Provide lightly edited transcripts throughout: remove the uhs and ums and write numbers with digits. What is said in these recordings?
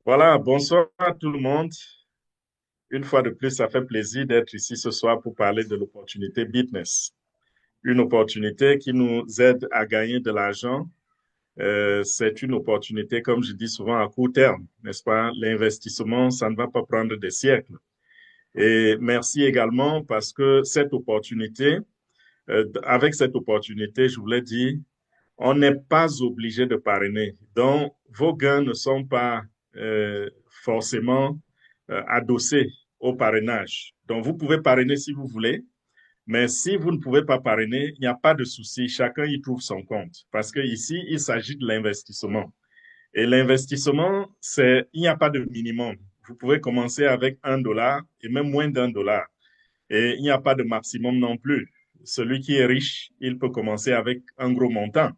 Voilà, bonsoir à tout le monde. Une fois de plus, ça fait plaisir d'être ici ce soir pour parler de l'opportunité business. Une opportunité qui nous aide à gagner de l'argent. C'est une opportunité, comme je dis souvent, à court terme, n'est-ce pas? L'investissement, ça ne va pas prendre des siècles. Et merci également parce que cette opportunité, avec cette opportunité, je voulais dire, on n'est pas obligé de parrainer. Donc, vos gains ne sont pas forcément adossés au parrainage. Donc, vous pouvez parrainer si vous voulez, mais si vous ne pouvez pas parrainer, il n'y a pas de souci. Chacun y trouve son compte. Parce que ici, il s'agit de l'investissement. Et l'investissement, il n'y a pas de minimum. Vous pouvez commencer avec $1 et même moins d'1 dollar. Et il n'y a pas de maximum non plus. Celui qui est riche, il peut commencer avec un gros montant.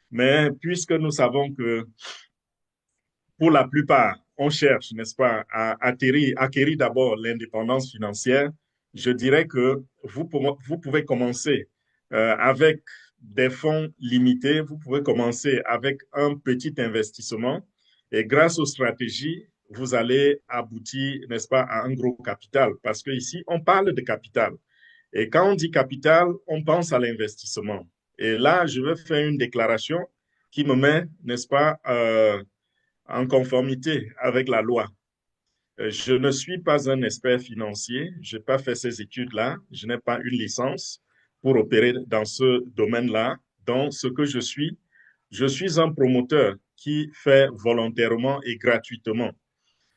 Mais puisque nous savons que pour la plupart, on cherche, n'est-ce pas, à acquérir d'abord l'indépendance financière, je dirais que vous pouvez commencer avec des fonds limités, vous pouvez commencer avec un petit investissement et grâce aux stratégies, vous allez aboutir, n'est-ce pas, à un gros capital. Parce que ici, on parle de capital. Et quand on dit capital, on pense à l'investissement. Et là, je vais faire une déclaration qui me met, n'est-ce pas, en conformité avec la loi. Je ne suis pas un expert financier, je n'ai pas fait ces études-là, je n'ai pas une licence pour opérer dans ce domaine-là. Donc, ce que je suis un promoteur qui fait volontairement et gratuitement.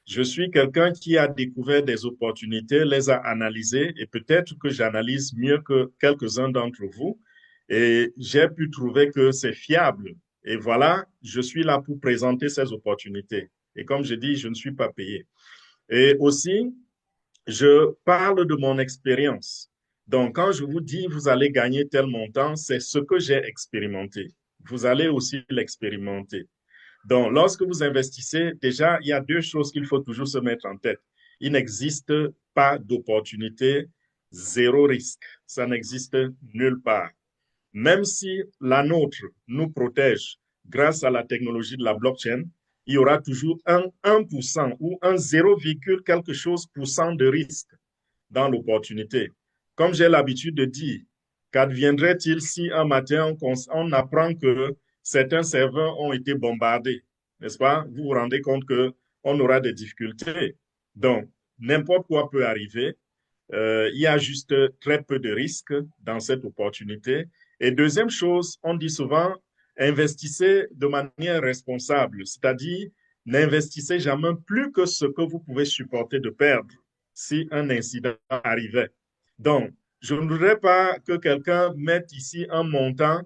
Je suis quelqu'un qui a découvert des opportunités, les a analysées et peut-être que j'analyse mieux que quelques-uns d'entre vous. Et j'ai pu trouver que c'est fiable. Et voilà, je suis là pour présenter ces opportunités. Et comme je dis, je ne suis pas payé. Et aussi, je parle de mon expérience. Donc, quand je vous dis vous allez gagner tel montant, c'est ce que j'ai expérimenté. Vous allez aussi l'expérimenter. Donc, lorsque vous investissez, déjà, il y a deux choses qu'il faut toujours se mettre en tête. Il n'existe pas d'opportunité zéro risque. Ça n'existe nulle part. Même si la nôtre nous protège grâce à la technologie de la blockchain, il y aura toujours un 1% ou un 0, quelque chose pour cent de risque dans l'opportunité. Comme j'ai l'habitude de dire, qu'adviendrait-il si un matin on apprend que certains serveurs ont été bombardés, n'est-ce pas? Vous vous rendez compte qu'on aura des difficultés. Donc, n'importe quoi peut arriver. Il y a juste très peu de risques dans cette opportunité. Et deuxième chose, on dit souvent, investissez de manière responsable, c'est-à-dire n'investissez jamais plus que ce que vous pouvez supporter de perdre si un incident arrivait. Donc, je ne voudrais pas que quelqu'un mette ici un montant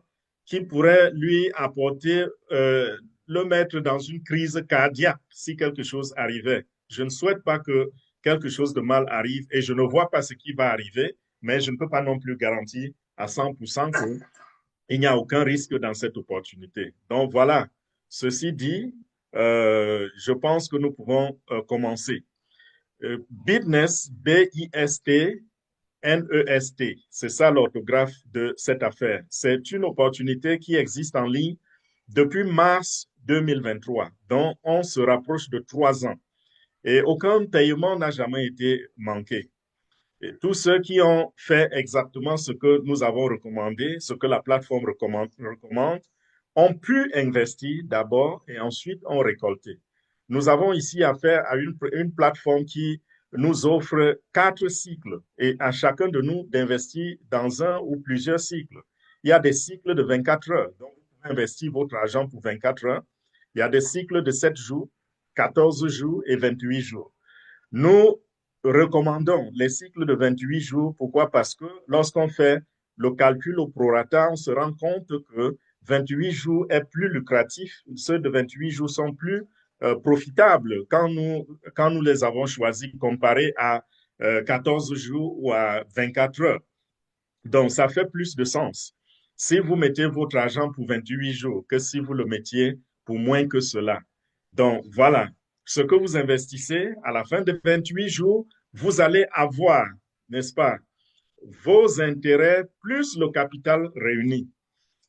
qui pourrait lui apporter, le mettre dans une crise cardiaque si quelque chose arrivait. Je ne souhaite pas que quelque chose de mal arrive et je ne vois pas ce qui va arriver, mais je ne peux pas non plus garantir à 100% qu'il n'y a aucun risque dans cette opportunité. Donc voilà, ceci dit, je pense que nous pouvons commencer. Business, B-I-S-T-N-E-S-T, c'est ça l'orthographe de cette affaire. C'est une opportunité qui existe en ligne depuis mars 2023, donc on se rapproche de 3 ans. Et aucun paiement n'a jamais été manqué. Et tous ceux qui ont fait exactement ce que nous avons recommandé, ce que la plateforme recommande, ont pu investir d'abord et ensuite ont récolté. Nous avons ici affaire à une plateforme qui nous offre 4 cycles et à chacun de nous d'investir dans un ou plusieurs cycles. Il y a des cycles de 24 heures, donc vous pouvez investir votre argent pour 24 heures. Il y a des cycles de 7 jours, 14 jours et 28 jours. Nous recommandons les cycles de 28 jours. Pourquoi? Parce que lorsqu'on fait le calcul au prorata, on se rend compte que 28 jours est plus lucratif. Ceux de 28 jours sont plus profitables quand nous les avons choisis comparé à 14 jours ou à 24 heures. Donc, ça fait plus de sens. Si vous mettez votre argent pour 28 jours que si vous le mettiez pour moins que cela. Donc, voilà, ce que vous investissez à la fin de 28 jours, vous allez avoir, n'est-ce pas, vos intérêts plus le capital réuni.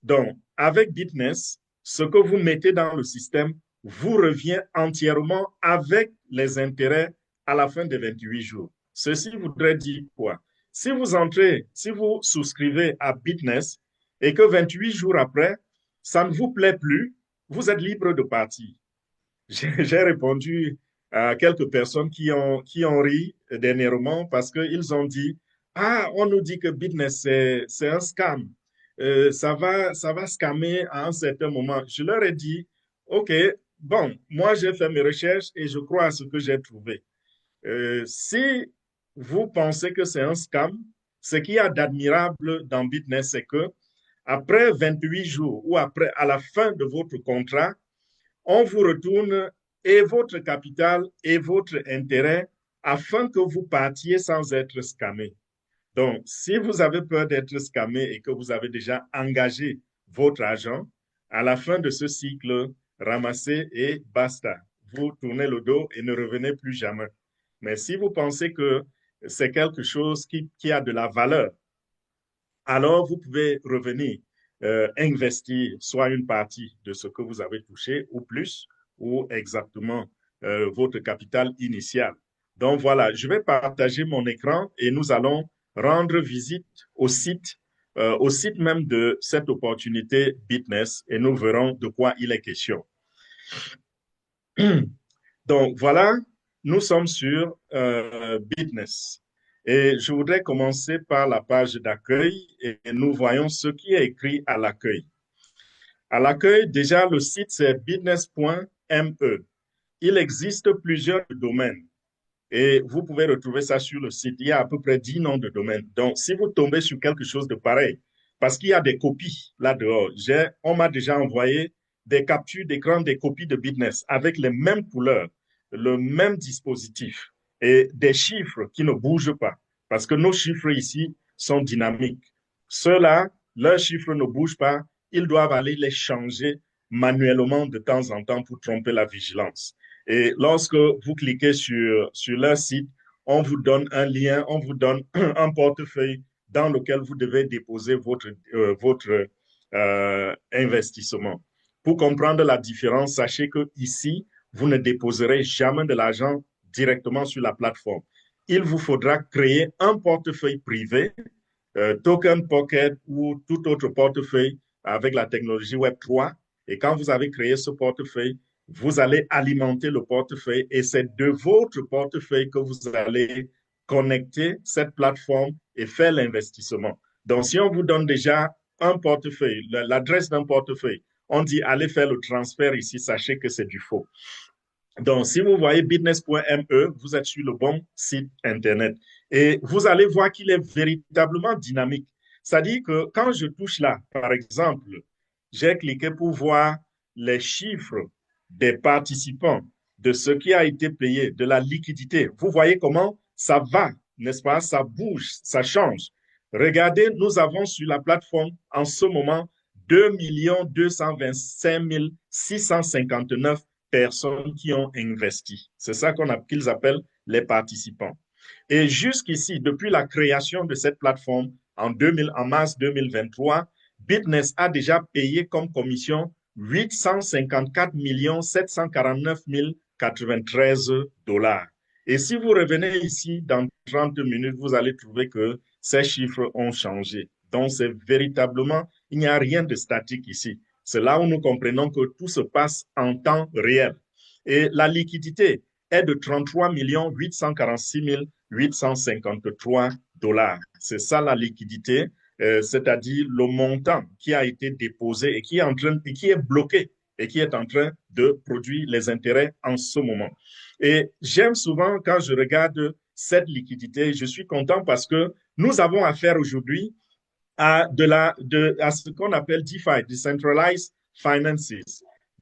Donc, avec Bitness, ce que vous mettez dans le système vous revient entièrement avec les intérêts à la fin des 28 jours. Ceci voudrait dire quoi? Si vous entrez, si vous souscrivez à Bitness et que 28 jours après, ça ne vous plaît plus, vous êtes libre de partir. J'ai répondu à quelques personnes qui ont ri dernièrement parce qu'ils ont dit, ah, on nous dit que Bitness, c'est un scam. Ça va scammer à un certain moment. Je leur ai dit, OK, bon, moi j'ai fait mes recherches et je crois à ce que j'ai trouvé. Si vous pensez que c'est un scam, ce qu'il y a d'admirable dans Bitness, c'est que après 28 jours ou après, à la fin de votre contrat, on vous retourne et votre capital et votre intérêt afin que vous partiez sans être scammé. Donc, si vous avez peur d'être scammé et que vous avez déjà engagé votre argent, à la fin de ce cycle, ramassez et basta. Vous tournez le dos et ne revenez plus jamais. Mais si vous pensez que c'est quelque chose qui a de la valeur, alors vous pouvez revenir investir soit une partie de ce que vous avez touché ou plus, ou exactement votre capital initial. Donc voilà, je vais partager mon écran et nous allons rendre visite au site même de cette opportunité Bitness et nous verrons de quoi il est question. Donc voilà, nous sommes sur Bitness. Et je voudrais commencer par la page d'accueil et nous voyons ce qui est écrit à l'accueil. À l'accueil, déjà, le site, c'est business.me. Il existe plusieurs domaines et vous pouvez retrouver ça sur le site. Il y a à peu près 10 noms de domaines. Donc, si vous tombez sur quelque chose de pareil, parce qu'il y a des copies là-dehors, on m'a déjà envoyé des captures d'écran, des copies de Business avec les mêmes couleurs, le même dispositif et des chiffres qui ne bougent pas. Parce que nos chiffres ici sont dynamiques. Ceux-là, leurs chiffres ne bougent pas. Ils doivent aller les changer manuellement de temps en temps pour tromper la vigilance. Et lorsque vous cliquez sur leur site, on vous donne un lien, on vous donne un portefeuille dans lequel vous devez déposer votre investissement. Pour comprendre la différence, sachez que ici, vous ne déposerez jamais de l'argent directement sur la plateforme. Il vous faudra créer un portefeuille privé, Token Pocket ou tout autre portefeuille avec la technologie Web3. Et quand vous avez créé ce portefeuille, vous allez alimenter le portefeuille et c'est de votre portefeuille que vous allez connecter cette plateforme et faire l'investissement. Donc, si on vous donne déjà un portefeuille, l'adresse d'un portefeuille, on dit allez faire le transfert ici, sachez que c'est du faux. Donc, si vous voyez business.me, vous êtes sur le bon site Internet. Et vous allez voir qu'il est véritablement dynamique. C'est-à-dire que quand je touche là, par exemple, j'ai cliqué pour voir les chiffres des participants, de ce qui a été payé, de la liquidité. Vous voyez comment ça va, n'est-ce pas? Ça bouge, ça change. Regardez, nous avons sur la plateforme en ce moment 2 225 659 personnes qui ont investi. C'est ça qu'ils appellent les participants. Et jusqu'ici, depuis la création de cette plateforme en mars 2023, Bitness a déjà payé comme commission 854 749 093 dollars. Et si vous revenez ici dans 30 minutes, vous allez trouver que ces chiffres ont changé. Donc, c'est véritablement, il n'y a rien de statique ici. C'est là où nous comprenons que tout se passe en temps réel. Et la liquidité est de 33 846 853 dollars. C'est ça la liquidité, c'est-à-dire le montant qui a été déposé et qui est bloqué et qui est en train de produire les intérêts en ce moment. Et j'aime souvent quand je regarde cette liquidité, je suis content parce que nous avons affaire aujourd'hui à ce qu'on appelle DeFi, Decentralized Finances.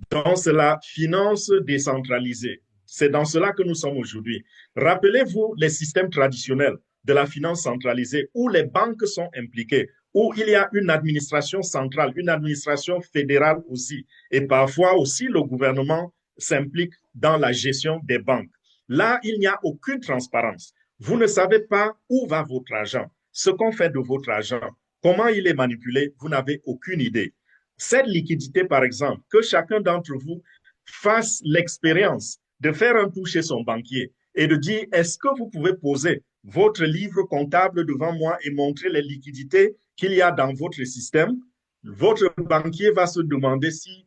Donc, c'est la finance décentralisée. C'est dans cela que nous sommes aujourd'hui. Rappelez-vous les systèmes traditionnels de la finance centralisée où les banques sont impliquées, où il y a une administration centrale, une administration fédérale aussi. Et parfois aussi, le gouvernement s'implique dans la gestion des banques. Là, il n'y a aucune transparence. Vous ne savez pas où va votre argent, ce qu'on fait de votre argent, comment il est manipulé, vous n'avez aucune idée. Cette liquidité, par exemple, que chacun d'entre vous fasse l'expérience de faire un tour chez son banquier et de dire, est-ce que vous pouvez poser votre livre comptable devant moi et montrer les liquidités qu'il y a dans votre système? Votre banquier va se demander si,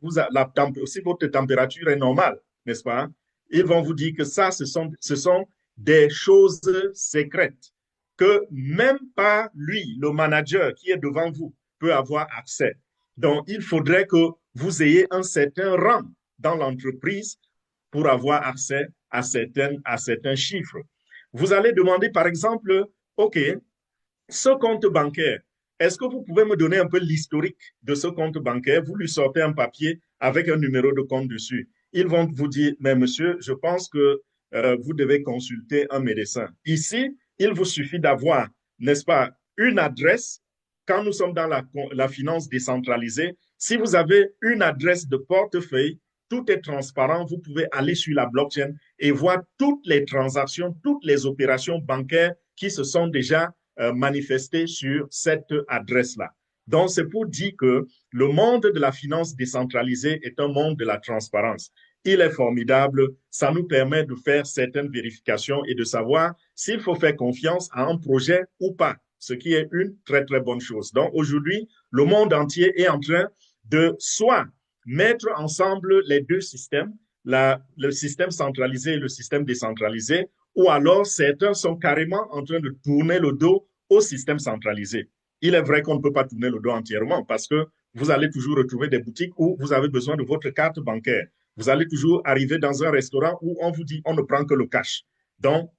si votre température est normale, n'est-ce pas? Ils vont vous dire que ça, ce sont des choses secrètes que même pas lui, le manager qui est devant vous, peut avoir accès. Donc, il faudrait que vous ayez un certain rang dans l'entreprise pour avoir accès à certains chiffres. Vous allez demander, par exemple, OK, ce compte bancaire, est-ce que vous pouvez me donner un peu l'historique de ce compte bancaire? Vous lui sortez un papier avec un numéro de compte dessus. Ils vont vous dire, mais monsieur, je pense que vous devez consulter un médecin. Ici, il vous suffit d'avoir, n'est-ce pas, une adresse. Quand nous sommes dans la finance décentralisée, si vous avez une adresse de portefeuille, tout est transparent. Vous pouvez aller sur la blockchain et voir toutes les transactions, toutes les opérations bancaires qui se sont déjà manifestées sur cette adresse-là. Donc, c'est pour dire que le monde de la finance décentralisée est un monde de la transparence. Il est formidable. Ça nous permet de faire certaines vérifications et de savoir s'il faut faire confiance à un projet ou pas, ce qui est une très, très bonne chose. Donc, aujourd'hui, le monde entier est en train de soit mettre ensemble les deux systèmes, le système centralisé et le système décentralisé, ou alors certains sont carrément en train de tourner le dos au système centralisé. Il est vrai qu'on ne peut pas tourner le dos entièrement parce que vous allez toujours retrouver des boutiques où vous avez besoin de votre carte bancaire. Vous allez toujours arriver dans un restaurant où on vous dit on ne prend que le cash. Donc,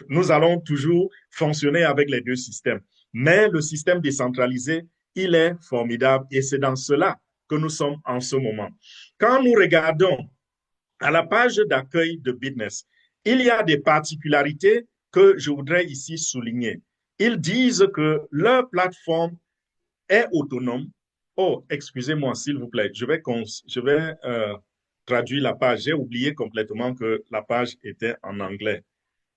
nous allons toujours fonctionner avec les deux systèmes. Mais le système décentralisé, il est formidable et c'est dans cela que nous sommes en ce moment. Quand nous regardons à la page d'accueil de Bitness, il y a des particularités que je voudrais ici souligner. Ils disent que leur plateforme est autonome. Oh, excusez-moi, s'il vous plaît, je vais traduire la page. J'ai oublié complètement que la page était en anglais.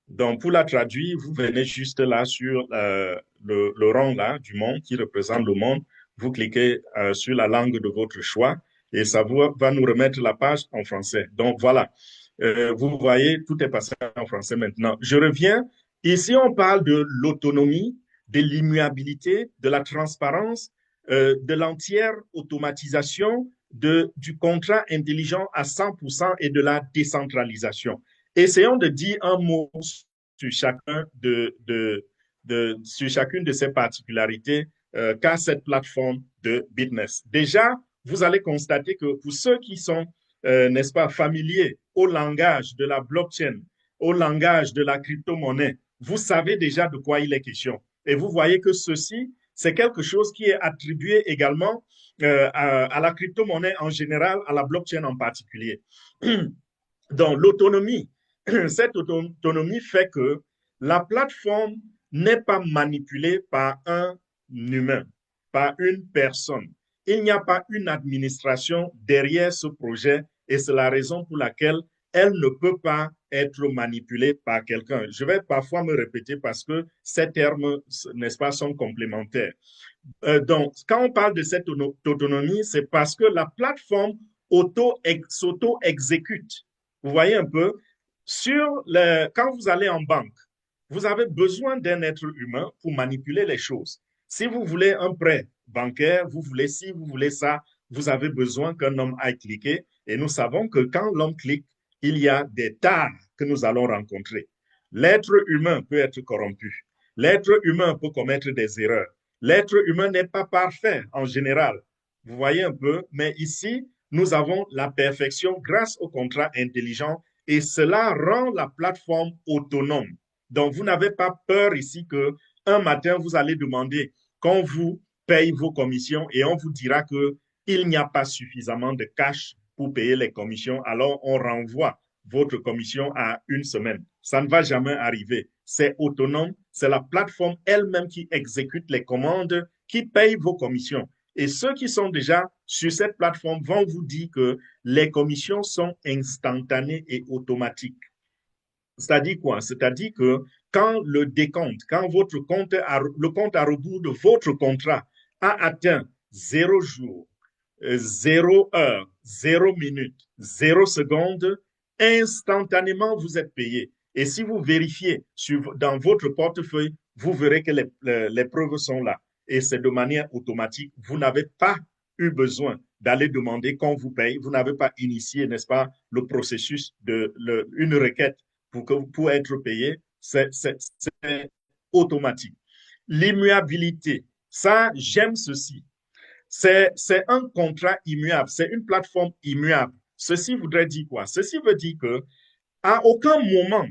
Donc, pour la traduire, vous venez juste là sur le rang là du monde qui représente le monde. Vous cliquez sur la langue de votre choix et ça va nous remettre la page en français. Donc, voilà. Vous voyez, tout est passé en français maintenant. Je reviens. Ici, on parle de l'autonomie, de l'immuabilité, de la transparence, de l'entière automatisation, du contrat intelligent à 100% et de la décentralisation. Essayons de dire un mot sur sur chacune de ces particularités qu'a cette plateforme de Bitness. Déjà, vous allez constater que pour ceux qui sont, n'est-ce pas, familiers au langage de la blockchain, au langage de la crypto-monnaie, vous savez déjà de quoi il est question. Et vous voyez que ceci, c'est quelque chose qui est attribué également à la crypto-monnaie en général, à la blockchain en particulier. Donc, l'autonomie, cette autonomie fait que la plateforme n'est pas manipulée par un humain, par une personne. Il n'y a pas une administration derrière ce projet et c'est la raison pour laquelle elle ne peut pas être manipulée par quelqu'un. Je vais parfois me répéter parce que ces termes, n'est-ce pas, sont complémentaires. Donc, quand on parle de cette autonomie, c'est parce que la plateforme s'auto-exécute. Vous voyez un peu, quand vous allez en banque, vous avez besoin d'un être humain pour manipuler les choses. Si vous voulez un prêt bancaire, vous voulez ci, vous voulez ça, vous avez besoin qu'un homme aille cliquer. Et nous savons que quand l'homme clique, il y a des tares que nous allons rencontrer. L'être humain peut être corrompu. L'être humain peut commettre des erreurs. L'être humain n'est pas parfait en général. Vous voyez un peu, mais ici, nous avons la perfection grâce au contrat intelligent et cela rend la plateforme autonome. Donc, vous n'avez pas peur ici que un matin, vous allez demander qu'on vous paye vos commissions et on vous dira qu'il n'y a pas suffisamment de cash pour payer les commissions. Alors, on renvoie votre commission à une semaine. Ça ne va jamais arriver. C'est autonome. C'est la plateforme elle-même qui exécute les commandes, qui paye vos commissions. Et ceux qui sont déjà sur cette plateforme vont vous dire que les commissions sont instantanées et automatiques. C'est-à-dire quoi? C'est-à-dire que quand le décompte, quand le compte à rebours de votre contrat a atteint 0 jour, 0 heure, 0 minute, 0 seconde, instantanément, vous êtes payé. Et si vous vérifiez dans votre portefeuille, vous verrez que les preuves sont là. Et c'est de manière automatique. Vous n'avez pas eu besoin d'aller demander qu'on vous paye. Vous n'avez pas initié, n'est-ce pas, le processus une requête pour être payé. C'est automatique. L'immuabilité, ça, j'aime ceci. C'est un contrat immuable, c'est une plateforme immuable. Ceci voudrait dire quoi? Ceci veut dire que à aucun moment,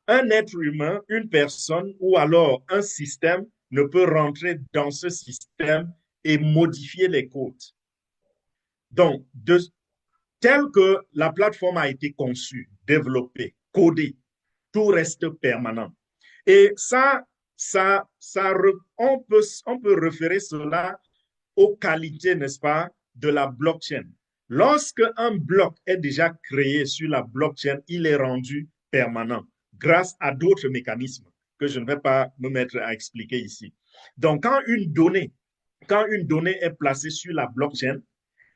un être humain, une personne ou alors un système ne peut rentrer dans ce système et modifier les codes. Donc, tel que la plateforme a été conçue, développée, codée, tout reste permanent. Et on peut référer cela aux qualités, n'est-ce pas, de la blockchain. Lorsque un bloc est déjà créé sur la blockchain, il est rendu permanent grâce à d'autres mécanismes que je ne vais pas me mettre à expliquer ici. Donc, quand une donnée est placée sur la blockchain,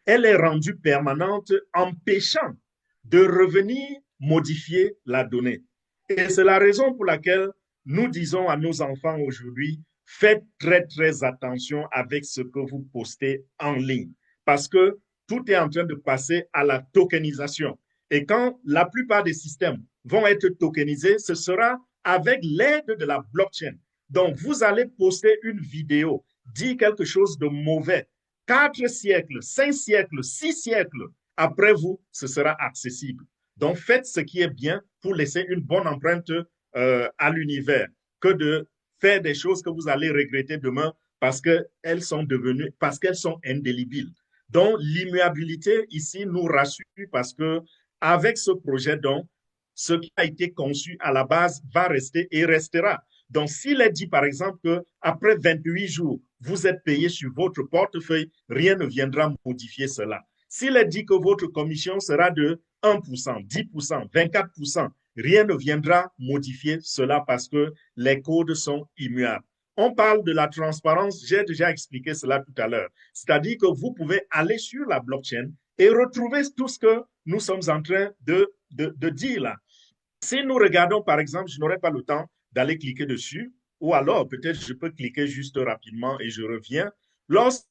elle est rendue permanente, empêchant de revenir modifier la donnée. Et c'est la raison pour laquelle nous disons à nos enfants aujourd'hui, faites très, très attention avec ce que vous postez en ligne, parce que tout est en train de passer à la tokenisation. Et quand la plupart des systèmes vont être tokenisés, ce sera avec l'aide de la blockchain. Donc, vous allez poster une vidéo, dire quelque chose de mauvais, 4 siècles, 5 siècles, 6 siècles après vous, ce sera accessible. Donc, faites ce qui est bien pour laisser une bonne empreinte à l'univers que de faire des choses que vous allez regretter demain parce qu'elles sont indélébiles. Donc, l'immuabilité ici nous rassure parce que avec ce projet, donc, ce qui a été conçu à la base va rester et restera. Donc, s'il est dit, par exemple, qu'après 28 jours, vous êtes payé sur votre portefeuille, rien ne viendra modifier cela. S'il est dit que votre commission sera de 1%, 10%, 24%, rien ne viendra modifier cela parce que les codes sont immuables. On parle de la transparence, j'ai déjà expliqué cela tout à l'heure. C'est-à-dire que vous pouvez aller sur la blockchain et retrouver tout ce que nous sommes en train de dire là. Si nous regardons, par exemple, je n'aurai pas le temps d'aller cliquer dessus, ou alors peut-être je peux cliquer juste rapidement et je reviens. Lorsque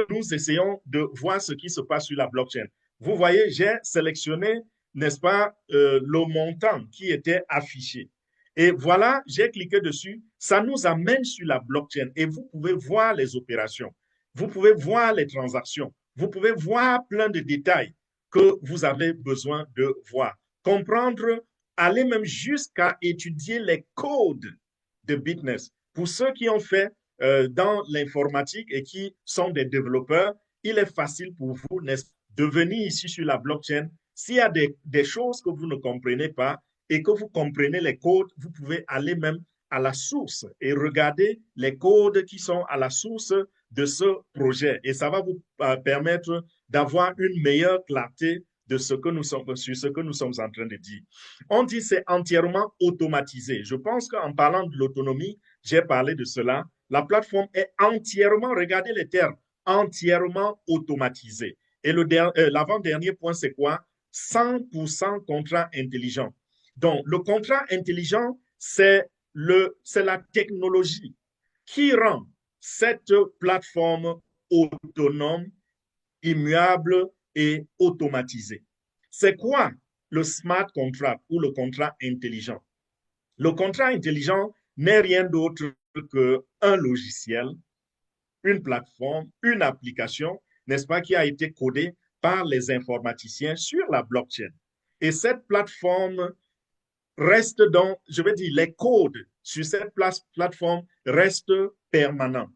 nous essayons de voir ce qui se passe sur la blockchain, vous voyez, j'ai sélectionné, n'est-ce pas, le montant qui était affiché. Et voilà, j'ai cliqué dessus, ça nous amène sur la blockchain et vous pouvez voir les opérations, vous pouvez voir les transactions, vous pouvez voir plein de détails que vous avez besoin de voir. Comprendre, aller même jusqu'à étudier les codes de Bitness. Pour ceux qui ont fait dans l'informatique et qui sont des développeurs, il est facile pour vous de venir ici sur la blockchain. S'il y a des choses que vous ne comprenez pas et que vous comprenez les codes, vous pouvez aller même à la source et regarder les codes qui sont à la source de ce projet. Et ça va vous permettre d'avoir une meilleure clarté de ce que nous sommes, sur ce que nous sommes en train de dire. On dit c'est entièrement automatisé. Je pense qu'en parlant de l'autonomie, j'ai parlé de cela. La plateforme est entièrement, regardez les termes, entièrement automatisée. Et l'avant-dernier point, c'est quoi? 100% contrat intelligent. Donc, le contrat intelligent, c'est la technologie qui rend cette plateforme autonome, immuable et automatisée. C'est quoi le smart contract ou le contrat intelligent? Le contrat intelligent n'est rien d'autre qu'un logiciel, une plateforme, une application, n'est-ce pas, qui a été codée par les informaticiens sur la blockchain. Et cette plateforme reste donc, je veux dire, les codes sur cette plateforme restent permanents.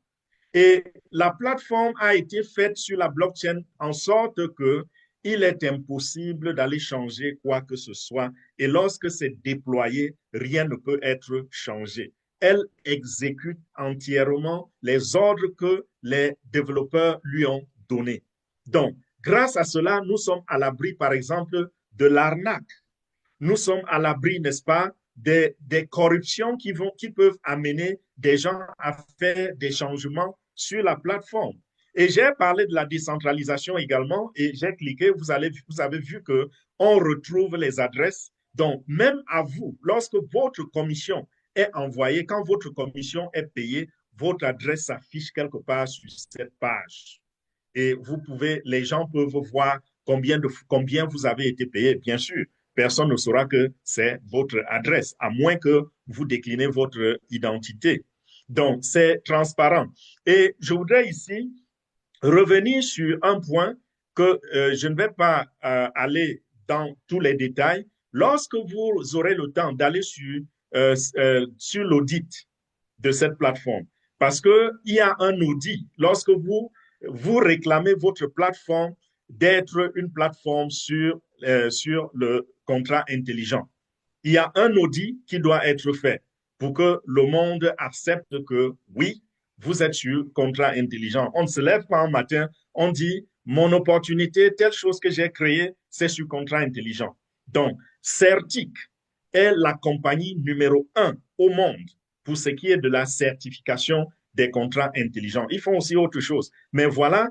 Et la plateforme a été faite sur la blockchain en sorte que il est impossible d'aller changer quoi que ce soit. Et lorsque c'est déployé, rien ne peut être changé. Elle exécute entièrement les ordres que les développeurs lui ont donnés. Donc, grâce à cela, nous sommes à l'abri, par exemple, de l'arnaque. Nous sommes à l'abri, n'est-ce pas, des corruptions qui peuvent amener des gens à faire des changements sur la plateforme. Et j'ai parlé de la décentralisation également et j'ai cliqué, vous avez vu que on retrouve les adresses. Donc, même à vous, lorsque votre commission est envoyée, quand votre commission est payée, votre adresse s'affiche quelque part sur cette page. Et les gens peuvent voir combien vous avez été payé. Bien sûr, personne ne saura que c'est votre adresse, à moins que vous déclinez votre identité. Donc, c'est transparent. Et je voudrais ici revenir sur un point que je ne vais pas aller dans tous les détails. Lorsque vous aurez le temps d'aller sur l'audit de cette plateforme, parce qu'il y a un audit, lorsque vous réclamez votre plateforme d'être une plateforme sur le contrat intelligent, il y a un audit qui doit être fait pour que le monde accepte que oui, vous êtes sur contrat intelligent. On ne se lève pas un matin, on dit mon opportunité, telle chose que j'ai créée, c'est sur contrat intelligent. Donc, Certic est la compagnie numéro un au monde pour ce qui est de la certification des contrats intelligents. Ils font aussi autre chose. Mais voilà,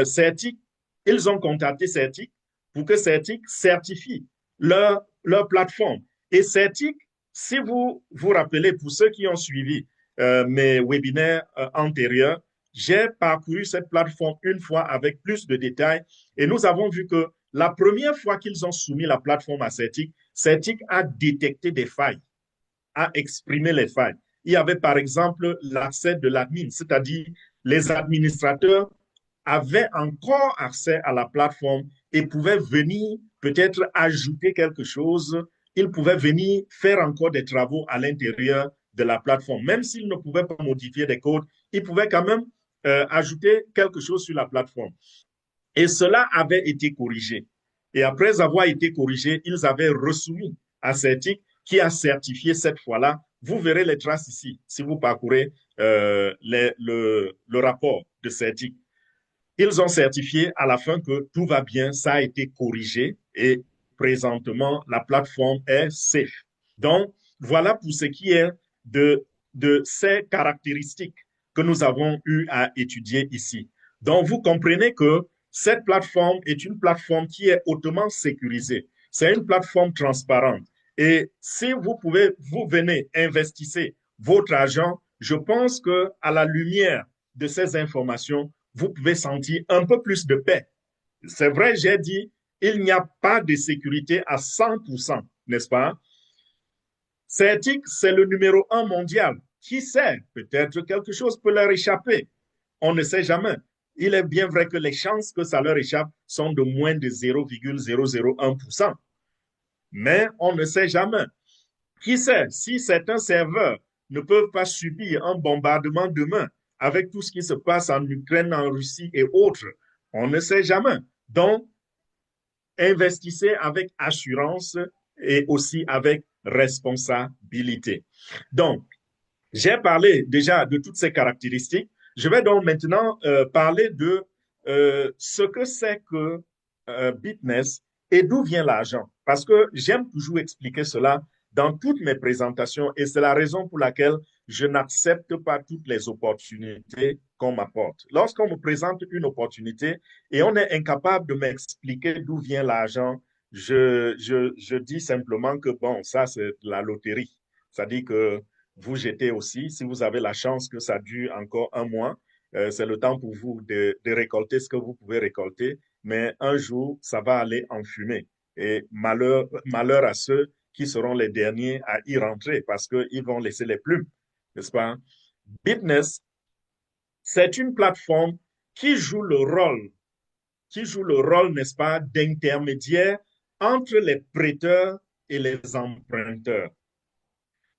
Certic, ils ont contacté Certic pour que Certic certifie leur plateforme. Et Certic, si vous vous rappelez, pour ceux qui ont suivi mes webinaires antérieurs, j'ai parcouru cette plateforme une fois avec plus de détails et nous avons vu que la première fois qu'ils ont soumis la plateforme à Certic, Certic a détecté des failles, a exprimé les failles. Il y avait par exemple l'accès de l'admin, c'est-à-dire les administrateurs avaient encore accès à la plateforme et pouvaient venir peut-être ajouter quelque chose. Ils pouvaient venir faire encore des travaux à l'intérieur de la plateforme. Même s'ils ne pouvaient pas modifier des codes, ils pouvaient quand même ajouter quelque chose sur la plateforme. Et cela avait été corrigé. Et après avoir été corrigé, ils avaient resoumis à Certic qui a certifié cette fois-là. Vous verrez les traces ici si vous parcourez le rapport de Certic. Ils ont certifié à la fin que tout va bien, ça a été corrigé et présentement, la plateforme est safe. Donc, voilà pour ce qui est de ces caractéristiques que nous avons eu à étudier ici. Donc, vous comprenez que cette plateforme est une plateforme qui est hautement sécurisée. C'est une plateforme transparente. Et si vous venez investir votre argent, je pense que à la lumière de ces informations, vous pouvez sentir un peu plus de paix. C'est vrai, j'ai dit, il n'y a pas de sécurité à 100%, n'est-ce pas? Certic, c'est le numéro un mondial. Qui sait? Peut-être quelque chose peut leur échapper. On ne sait jamais. Il est bien vrai que les chances que ça leur échappe sont de moins de 0,001%. Mais on ne sait jamais. Qui sait, si certains serveurs ne peuvent pas subir un bombardement demain avec tout ce qui se passe en Ukraine, en Russie et autres, on ne sait jamais. Donc, investissez avec assurance et aussi avec responsabilité. Donc, j'ai parlé déjà de toutes ces caractéristiques. Je vais donc maintenant parler de ce que c'est que Bitness et d'où vient l'argent. Parce que j'aime toujours expliquer cela dans toutes mes présentations et c'est la raison pour laquelle je n'accepte pas toutes les opportunités qu'on m'apporte. Lorsqu'on me présente une opportunité et on est incapable de m'expliquer d'où vient l'argent, je dis simplement que bon, ça c'est la loterie. C'est-à-dire que vous jetez aussi, si vous avez la chance que ça dure encore un mois, c'est le temps pour vous de récolter ce que vous pouvez récolter, mais un jour, ça va aller en fumée. Et malheur à ceux qui seront les derniers à y rentrer parce qu'ils vont laisser les plumes, n'est-ce pas? Bitness, c'est une plateforme qui joue le rôle, n'est-ce pas, d'intermédiaire entre les prêteurs et les emprunteurs.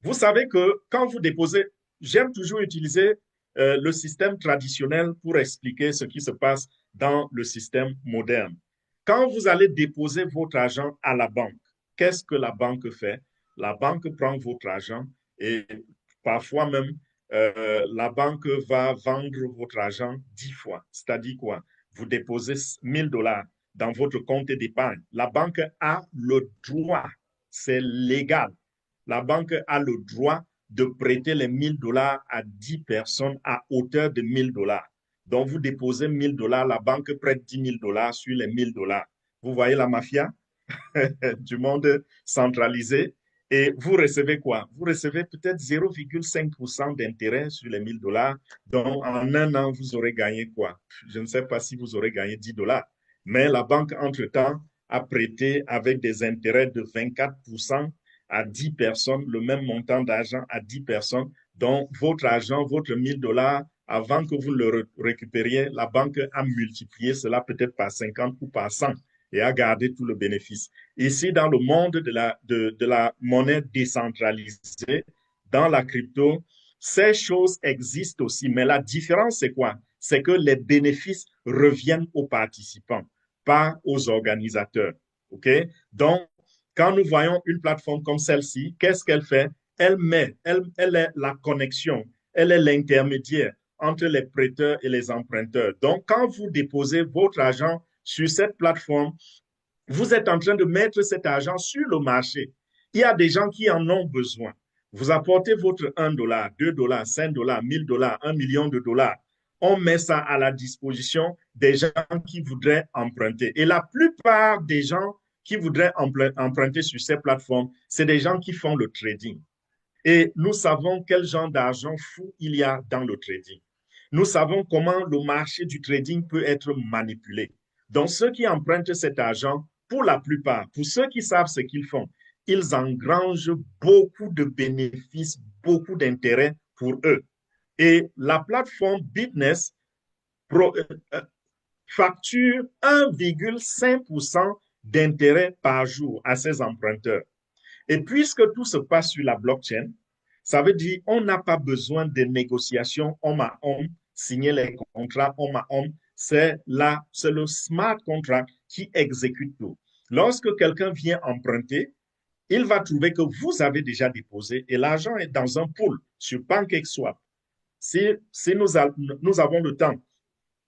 Vous savez que quand vous déposez, j'aime toujours utiliser le système traditionnel pour expliquer ce qui se passe dans le système moderne. Quand vous allez déposer votre argent à la banque, qu'est-ce que la banque fait? La banque prend votre argent et parfois même, la banque va vendre votre argent 10 fois. C'est-à-dire quoi? Vous déposez 1000 $ dans votre compte d'épargne. La banque a le droit, c'est légal. La banque a le droit de prêter les 1000 $ à 10 personnes à hauteur de 1000 $. Donc, vous déposez 1 000 $, la banque prête 10 000 $ sur les 1 000 $. Vous voyez la mafia du monde centralisé. Et vous recevez quoi? Vous recevez peut-être 0,5% d'intérêt sur les 1 000 $. Donc, en un an, vous aurez gagné quoi? Je ne sais pas si vous aurez gagné 10 $. Mais la banque, entre-temps, a prêté avec des intérêts de 24% à 10 personnes, le même montant d'argent à 10 personnes. Donc, votre argent, votre 1 000 $, avant que vous le récupériez, la banque a multiplié cela peut-être par 50 ou par 100 et a gardé tout le bénéfice. Ici, dans le monde de la monnaie décentralisée, dans la crypto, ces choses existent aussi. Mais la différence, c'est quoi? C'est que les bénéfices reviennent aux participants, pas aux organisateurs. OK? Donc, quand nous voyons une plateforme comme celle-ci, qu'est-ce qu'elle fait? Elle est la connexion, elle est l'intermédiaire entre les prêteurs et les emprunteurs. Donc, quand vous déposez votre argent sur cette plateforme, vous êtes en train de mettre cet argent sur le marché. Il y a des gens qui en ont besoin. Vous apportez votre 1 $, 2 $, 5 $, 1 000 $, 1 million de dollars. On met ça à la disposition des gens qui voudraient emprunter. Et la plupart des gens qui voudraient emprunter sur ces plateformes, c'est des gens qui font le trading. Et nous savons quel genre d'argent fou il y a dans le trading. Nous savons comment le marché du trading peut être manipulé. Donc, ceux qui empruntent cet argent, pour la plupart, pour ceux qui savent ce qu'ils font, ils engrangent beaucoup de bénéfices, beaucoup d'intérêts pour eux. Et la plateforme Bitness facture 1,5% d'intérêt par jour à ses emprunteurs. Et puisque tout se passe sur la blockchain, ça veut dire qu'on n'a pas besoin de négociations homme à homme, signer les contrats homme à homme. C'est le smart contract qui exécute tout. Lorsque quelqu'un vient emprunter, il va trouver que vous avez déjà déposé et l'argent est dans un pool sur PancakeSwap. Si nous avons le temps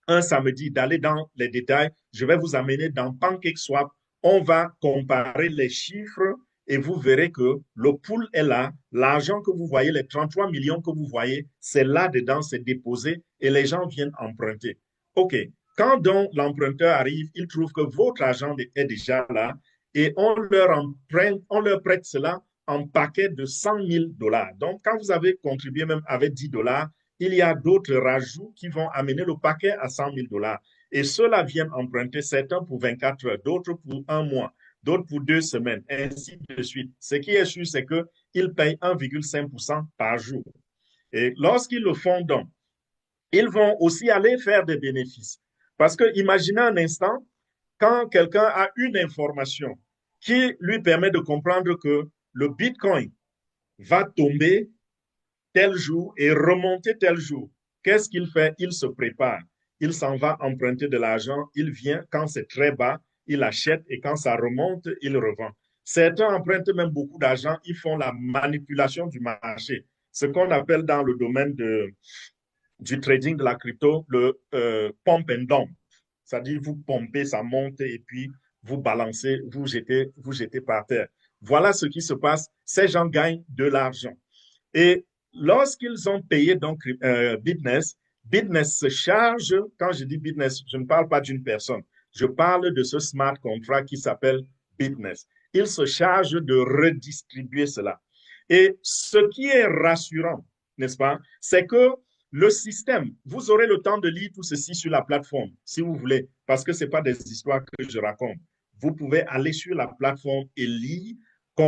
un samedi d'aller dans les détails, je vais vous amener dans PancakeSwap. On va comparer les chiffres et vous verrez que le pool est là. L'argent que vous voyez, les 33 millions que vous voyez, c'est là-dedans, c'est déposé et les gens viennent emprunter. OK. Quand donc l'emprunteur arrive, il trouve que votre argent est déjà là et on leur prête cela en paquet de 100 000 $. Donc, quand vous avez contribué même avec 10 $, il y a d'autres rajouts qui vont amener le paquet à 100 000 $. Et ceux-là viennent emprunter, certains pour 24 heures, d'autres pour un mois, d'autres pour 2 semaines, ainsi de suite. Ce qui est sûr, c'est qu'ils payent 1,5% par jour. Et lorsqu'ils le font donc, ils vont aussi aller faire des bénéfices. Parce que imaginez un instant, quand quelqu'un a une information qui lui permet de comprendre que le Bitcoin va tomber tel jour et remonter tel jour. Qu'est-ce qu'il fait? Il se prépare. Il s'en va emprunter de l'argent. Il vient quand c'est très bas, il achète et quand ça remonte, il revend. Certains empruntent même beaucoup d'argent. Ils font la manipulation du marché. Ce qu'on appelle dans le domaine du trading de la crypto, le pump and dump. C'est-à-dire, vous pompez, ça monte et puis vous balancez, vous jetez par terre. Voilà ce qui se passe. Ces gens gagnent de l'argent. Et lorsqu'ils ont payé donc Bitness, Bitness se charge, quand je dis Bitness, je ne parle pas d'une personne, je parle de ce smart contract qui s'appelle Bitness. Il se charge de redistribuer cela. Et ce qui est rassurant, n'est-ce pas, c'est que le système, vous aurez le temps de lire tout ceci sur la plateforme, si vous voulez, parce que ce n'est pas des histoires que je raconte. Vous pouvez aller sur la plateforme et lire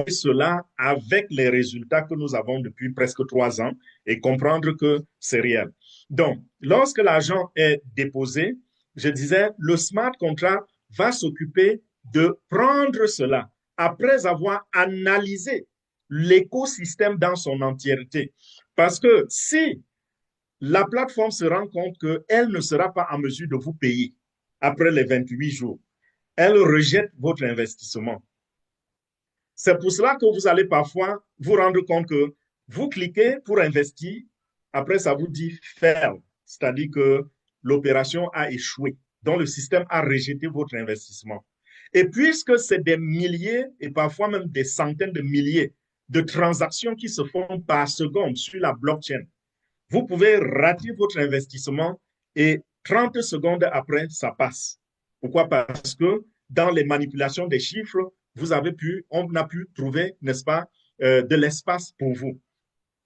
cela avec les résultats que nous avons depuis presque 3 ans et comprendre que c'est réel. Donc, lorsque l'argent est déposé, je disais, le smart contract va s'occuper de prendre cela après avoir analysé l'écosystème dans son entièreté. Parce que si la plateforme se rend compte qu'elle ne sera pas en mesure de vous payer après les 28 jours, elle rejette votre investissement. C'est pour cela que vous allez parfois vous rendre compte que vous cliquez pour investir, après ça vous dit fail, c'est-à-dire que l'opération a échoué, donc le système a rejeté votre investissement. Et puisque c'est des milliers et parfois même des centaines de milliers de transactions qui se font par seconde sur la blockchain, vous pouvez rater votre investissement et 30 secondes après, ça passe. Pourquoi? Parce que dans les manipulations des chiffres, on a pu trouver, n'est-ce pas, de l'espace pour vous.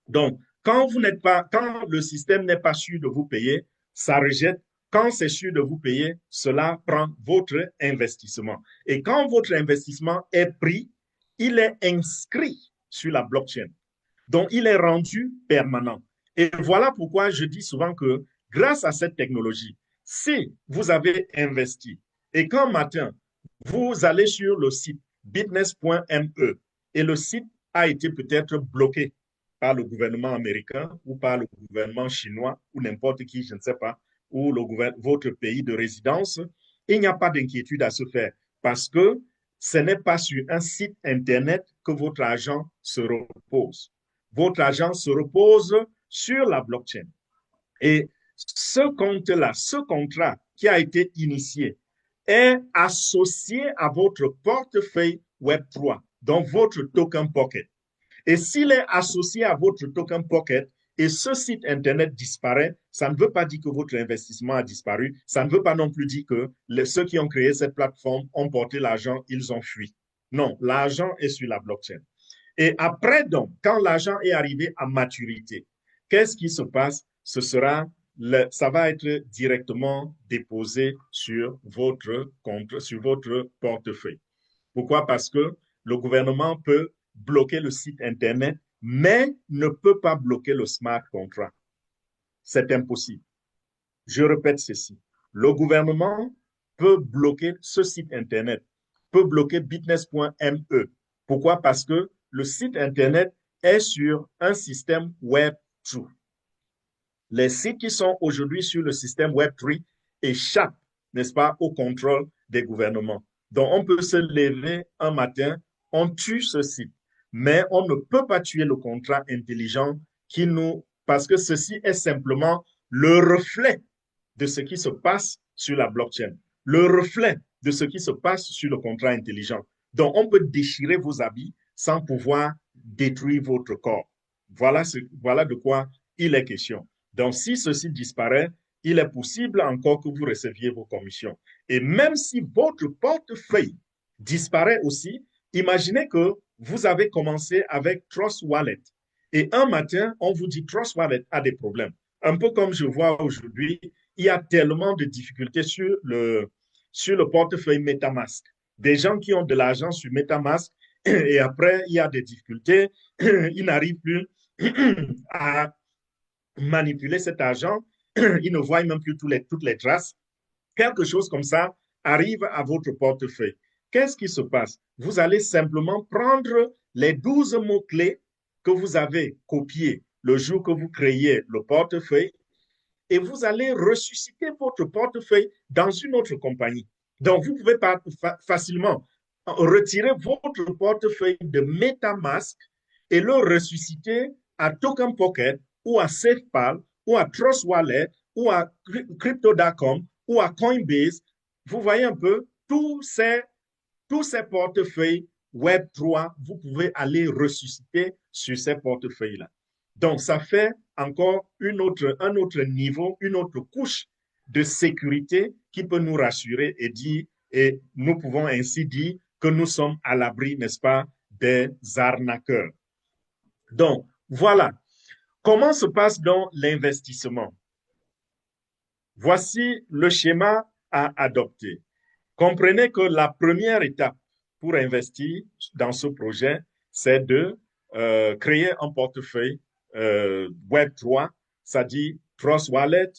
Donc, quand le système n'est pas sûr de vous payer, ça rejette. Quand c'est sûr de vous payer, cela prend votre investissement. Et quand votre investissement est pris, il est inscrit sur la blockchain. Donc, il est rendu permanent. Et voilà pourquoi je dis souvent que grâce à cette technologie, si vous avez investi et qu'un matin, vous allez sur le site business.me et le site a été peut-être bloqué par le gouvernement américain ou par le gouvernement chinois ou n'importe qui, je ne sais pas, ou votre pays de résidence, il n'y a pas d'inquiétude à se faire parce que ce n'est pas sur un site Internet que votre argent se repose. Votre argent se repose sur la blockchain. Et ce compte-là, ce contrat qui a été initié est associé à votre portefeuille Web3, donc votre token pocket. Et s'il est associé à votre token pocket et ce site Internet disparaît, ça ne veut pas dire que votre investissement a disparu. Ça ne veut pas non plus dire que ceux qui ont créé cette plateforme ont porté l'argent, ils ont fui. Non, l'argent est sur la blockchain. Et après, donc, quand l'argent est arrivé à maturité, qu'est-ce qui se passe? Ça va être directement déposé sur votre compte, sur votre portefeuille. Pourquoi? Parce que le gouvernement peut bloquer le site Internet, mais ne peut pas bloquer le smart contract. C'est impossible. Je répète ceci. Le gouvernement peut bloquer ce site Internet, peut bloquer business.me. Pourquoi? Parce que le site Internet est sur un système Web2. Les sites qui sont aujourd'hui sur le système Web3 échappent, n'est-ce pas, au contrôle des gouvernements. Donc, on peut se lever un matin, on tue ce site, mais on ne peut pas tuer le contrat intelligent parce que ceci est simplement le reflet de ce qui se passe sur la blockchain, le reflet de ce qui se passe sur le contrat intelligent. Donc, on peut déchirer vos habits sans pouvoir détruire votre corps. Voilà de quoi il est question. Donc, si ceci disparaît, il est possible encore que vous receviez vos commissions. Et même si votre portefeuille disparaît aussi, imaginez que vous avez commencé avec Trust Wallet. Et un matin, on vous dit Trust Wallet a des problèmes. Un peu comme je vois aujourd'hui, il y a tellement de difficultés sur le portefeuille MetaMask. Des gens qui ont de l'argent sur MetaMask et après, il y a des difficultés. Ils n'arrivent plus à manipuler cet argent. Ils ne voient même plus toutes les traces. Quelque chose comme ça arrive à votre portefeuille. Qu'est-ce qui se passe? Vous allez simplement prendre les 12 mots-clés que vous avez copiés le jour que vous créiez le portefeuille et vous allez ressusciter votre portefeuille dans une autre compagnie. Donc, vous pouvez facilement retirer votre portefeuille de MetaMask et le ressusciter à Token Pocket ou à SafePal ou à Trust Wallet ou à Crypto.com ou à Coinbase. Vous voyez un peu, tous ces portefeuilles Web3, vous pouvez aller ressusciter sur ces portefeuilles-là. Donc, ça fait encore un autre niveau, une autre couche de sécurité qui peut nous rassurer et nous pouvons ainsi dire que nous sommes à l'abri, n'est-ce pas, des arnaqueurs. Donc, voilà. Comment se passe donc l'investissement? Voici le schéma à adopter. Comprenez que la première étape pour investir dans ce projet, c'est de créer un portefeuille Web3, c'est-à-dire Trust Wallet.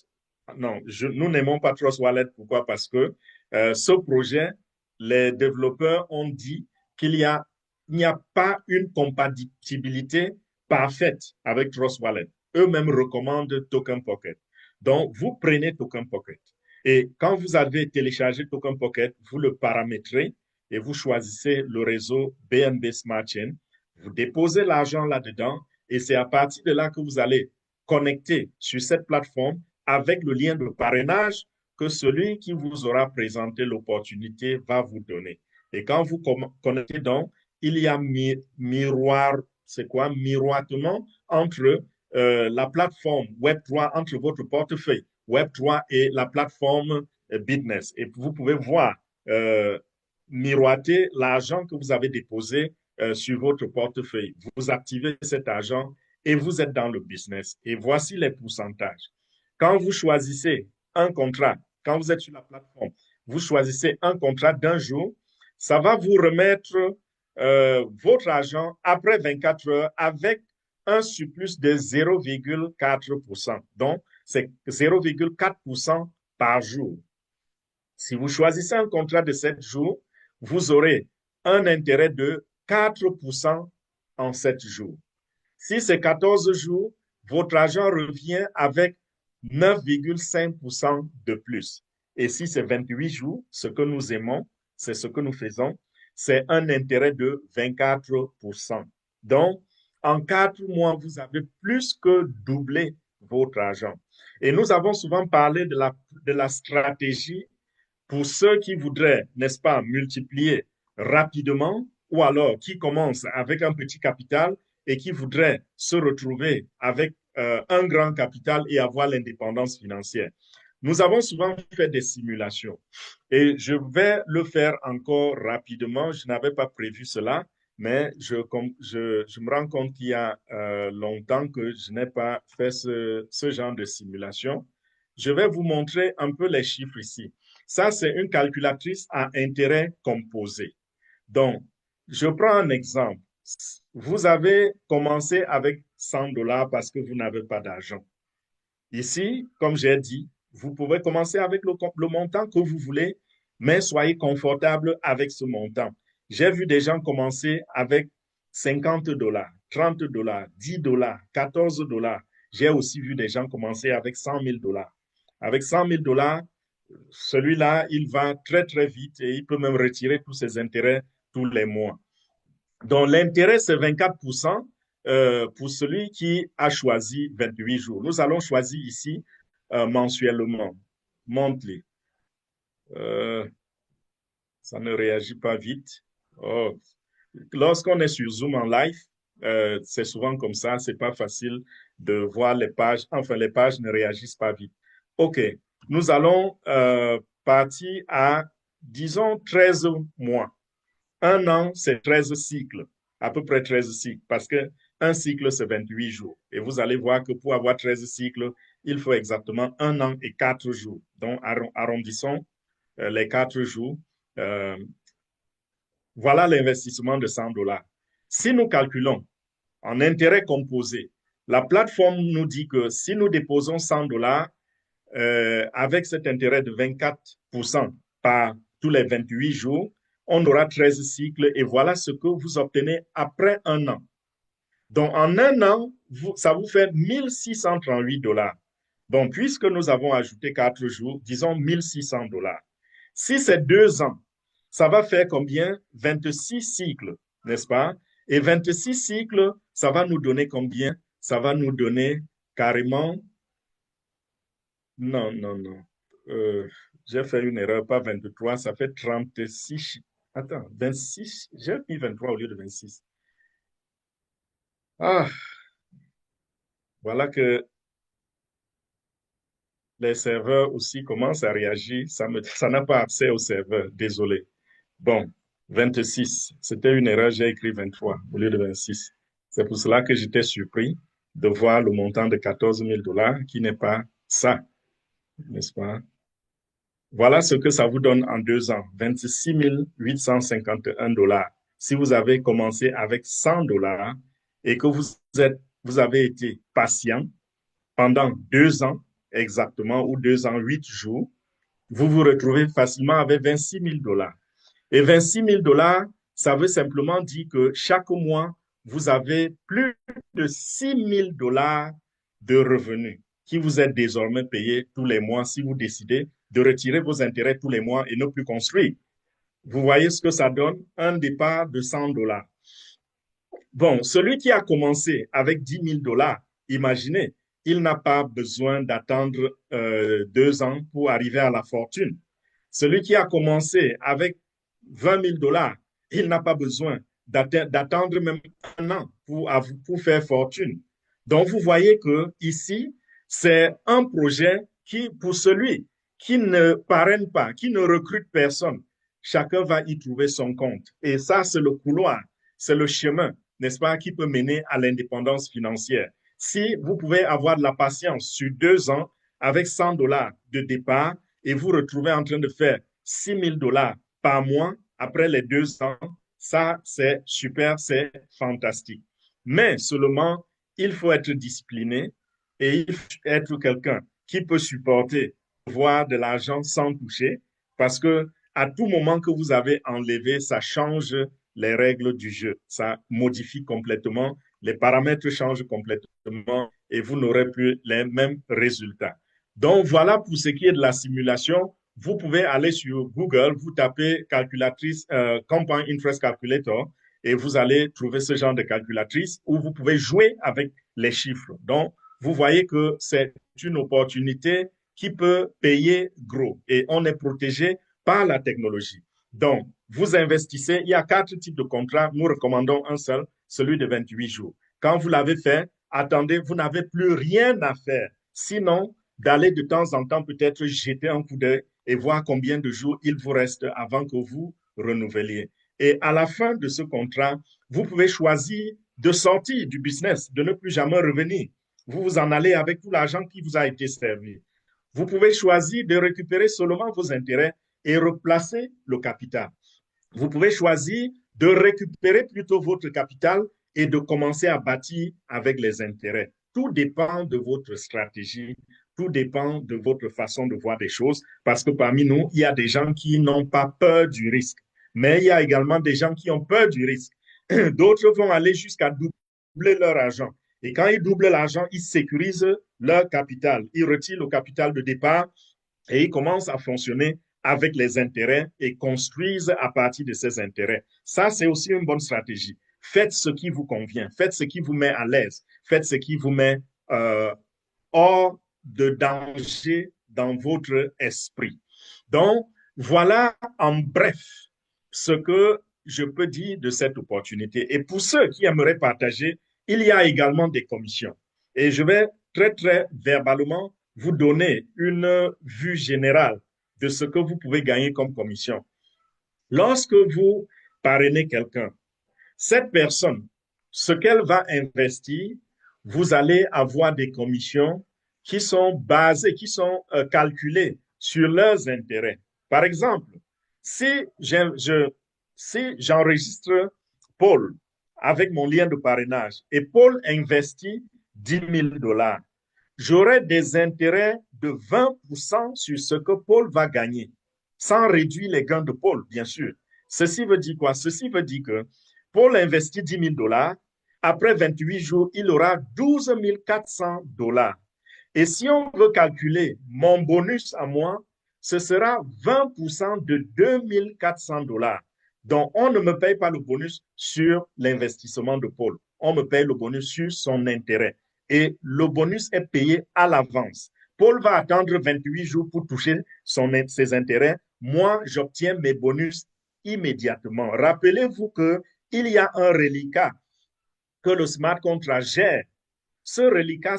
Non, nous n'aimons pas Trust Wallet. Pourquoi? Parce que ce projet, les développeurs ont dit qu'il n'y a pas une compatibilité parfaite avec Trust Wallet. Eux-mêmes recommandent Token Pocket. Donc, vous prenez Token Pocket. Et quand vous avez téléchargé Token Pocket, vous le paramétrez et vous choisissez le réseau BNB Smart Chain. Vous déposez l'argent là-dedans et c'est à partir de là que vous allez connecter sur cette plateforme avec le lien de parrainage que celui qui vous aura présenté l'opportunité va vous donner. Et quand vous connectez donc, il y a miroitement entre la plateforme Web3, entre votre portefeuille Web3 et la plateforme Business. Et vous pouvez voir, miroiter l'argent que vous avez déposé sur votre portefeuille. Vous activez cet argent et vous êtes dans le business. Et voici les pourcentages. Quand vous choisissez un contrat, quand vous êtes sur la plateforme, vous choisissez un contrat d'un jour, ça va vous remettre votre argent après 24 heures avec un surplus de 0,4%. Donc, c'est 0,4% par jour. Si vous choisissez un contrat de 7 jours, vous aurez un intérêt de 4% en 7 jours. Si c'est 14 jours, votre argent revient avec 9,5% de plus. Et si c'est 28 jours, ce que nous aimons, c'est ce que nous faisons, c'est un intérêt de 24%. Donc, en 4 mois, vous avez plus que doublé votre argent. Et nous avons souvent parlé de la stratégie pour ceux qui voudraient, n'est-ce pas, multiplier rapidement ou alors qui commencent avec un petit capital et qui voudraient se retrouver avec un grand capital et avoir l'indépendance financière. Nous avons souvent fait des simulations et je vais le faire encore rapidement. Je n'avais pas prévu cela, mais je me rends compte qu'il y a longtemps que je n'ai pas fait ce genre de simulation. Je vais vous montrer un peu les chiffres ici. Ça, c'est une calculatrice à intérêt composé. Donc, je prends un exemple. Vous avez commencé avec 100 dollars parce que vous n'avez pas d'argent. Ici, comme j'ai dit, vous pouvez commencer avec le montant que vous voulez, mais soyez confortable avec ce montant. J'ai vu des gens commencer avec 50 dollars, 30 dollars, 10 dollars, 14 dollars. J'ai aussi vu des gens commencer avec 100 000 dollars. Avec 100 000 dollars, celui-là, il va très, très vite et il peut même retirer tous ses intérêts tous les mois. Donc, l'intérêt, c'est 24% pour celui qui a choisi 28 jours. Nous allons choisir ici mensuellement, monthly. Ça ne réagit pas vite. Oh. Lorsqu'on est sur Zoom en live, c'est souvent comme ça, c'est pas facile de voir les pages. Enfin, les pages ne réagissent pas vite. OK, nous allons partir à, disons, 13 mois. Un an, c'est 13 cycles, à peu près 13 cycles, parce qu'un cycle, c'est 28 jours. Et vous allez voir que pour avoir 13 cycles, il faut exactement un an et 4 jours. Donc, arrondissons les 4 jours. Voilà l'investissement de 100 dollars. Si nous calculons en intérêt composé, la plateforme nous dit que si nous déposons 100 dollars avec cet intérêt de 24% par tous les 28 jours, on aura 13 cycles et voilà ce que vous obtenez après un an. Donc, en un an, ça vous fait 1638 dollars. Donc, puisque nous avons ajouté 4 jours, disons 1600 dollars. Si c'est 2 ans, ça va faire combien? 26 cycles, n'est-ce pas? Et 26 cycles, ça va nous donner combien? Ça va nous donner carrément... Non, non, non. J'ai fait une erreur, pas 23, ça fait 36. Attends, 26, j'ai mis 23 au lieu de 26. Ah, voilà que les serveurs aussi commencent à réagir. Ça n'a pas accès au serveur, désolé. Bon, 26, c'était une erreur, j'ai écrit 23 au lieu de 26. C'est pour cela que j'étais surpris de voir le montant de 14 000 dollars qui n'est pas ça, n'est-ce pas? Voilà ce que ça vous donne en 2 ans, 26 851 dollars. Si vous avez commencé avec 100 dollars et que vous avez été patient pendant 2 ans exactement ou 2 ans, 8 jours, vous vous retrouvez facilement avec 26 000 dollars. Et 26 000 dollars, ça veut simplement dire que chaque mois, vous avez plus de 6 000 dollars de revenus qui vous est désormais payé tous les mois si vous décidez de retirer vos intérêts tous les mois et ne plus construire. Vous voyez ce que ça donne? Un départ de 100 dollars. Bon, celui qui a commencé avec 10 000 dollars, imaginez, il n'a pas besoin d'attendre 2 ans pour arriver à la fortune. Celui qui a commencé avec 20 000 dollars, il n'a pas besoin d'attendre même un an pour faire fortune. Donc, vous voyez que ici, c'est un projet pour celui qui ne parraine pas, qui ne recrute personne, chacun va y trouver son compte. Et ça, c'est le couloir, c'est le chemin, n'est-ce pas, qui peut mener à l'indépendance financière. Si vous pouvez avoir de la patience sur 2 ans avec 100 dollars de départ et vous retrouvez en train de faire 6 000 dollars par mois après les 2 ans, ça, c'est super, c'est fantastique. Mais seulement, il faut être discipliné et il faut être quelqu'un qui peut supporter voir de l'argent sans toucher parce que à tout moment que vous avez enlevé, ça change les règles du jeu. Ça modifie complètement, les paramètres changent complètement et vous n'aurez plus les mêmes résultats. Donc voilà pour ce qui est de la simulation. Vous pouvez aller sur Google, vous tapez calculatrice Compound Interest Calculator et vous allez trouver ce genre de calculatrice où vous pouvez jouer avec les chiffres. Donc, vous voyez que c'est une opportunité qui peut payer gros et on est protégé par la technologie. Donc, vous investissez, il y a 4 types de contrats, nous recommandons un seul, celui de 28 jours. Quand vous l'avez fait, attendez, vous n'avez plus rien à faire. Sinon, d'aller de temps en temps peut-être jeter un coup d'œil et voir combien de jours il vous reste avant que vous renouveliez. Et à la fin de ce contrat, vous pouvez choisir de sortir du business, de ne plus jamais revenir. Vous vous en allez avec tout l'argent qui vous a été servi. Vous pouvez choisir de récupérer seulement vos intérêts et replacer le capital. Vous pouvez choisir de récupérer plutôt votre capital et de commencer à bâtir avec les intérêts. Tout dépend de votre stratégie, tout dépend de votre façon de voir des choses, parce que parmi nous, il y a des gens qui n'ont pas peur du risque, mais il y a également des gens qui ont peur du risque. D'autres vont aller jusqu'à doubler leur argent. Et quand ils doublent l'argent, ils sécurisent leur capital. Ils retirent le capital de départ et ils commencent à fonctionner avec les intérêts et construisent à partir de ces intérêts. Ça, c'est aussi une bonne stratégie. Faites ce qui vous convient, faites ce qui vous met à l'aise, faites ce qui vous met hors de danger dans votre esprit. Donc, voilà en bref ce que je peux dire de cette opportunité. Et pour ceux qui aimeraient partager, il y a également des commissions. Et je vais très, très verbalement vous donner une vue générale de ce que vous pouvez gagner comme commission. Lorsque vous parrainez quelqu'un, cette personne, ce qu'elle va investir, vous allez avoir des commissions qui sont basées, qui sont calculées sur leurs intérêts. Par exemple, si j'enregistre Paul avec mon lien de parrainage et Paul investit 10 000 dollars, j'aurai des intérêts de 20% sur ce que Paul va gagner, sans réduire les gains de Paul, bien sûr. Ceci veut dire quoi? Ceci veut dire que Paul investit 10 000 dollars. Après 28 jours, il aura 12 400 dollars. Et si on veut calculer mon bonus à moi, ce sera 20% de 2 400 dollars. Donc, on ne me paye pas le bonus sur l'investissement de Paul. On me paye le bonus sur son intérêt. Et le bonus est payé à l'avance. Paul va attendre 28 jours pour toucher ses intérêts. Moi, j'obtiens mes bonus immédiatement. Rappelez-vous qu'il y a un reliquat que le smart contract gère. Ce reliquat,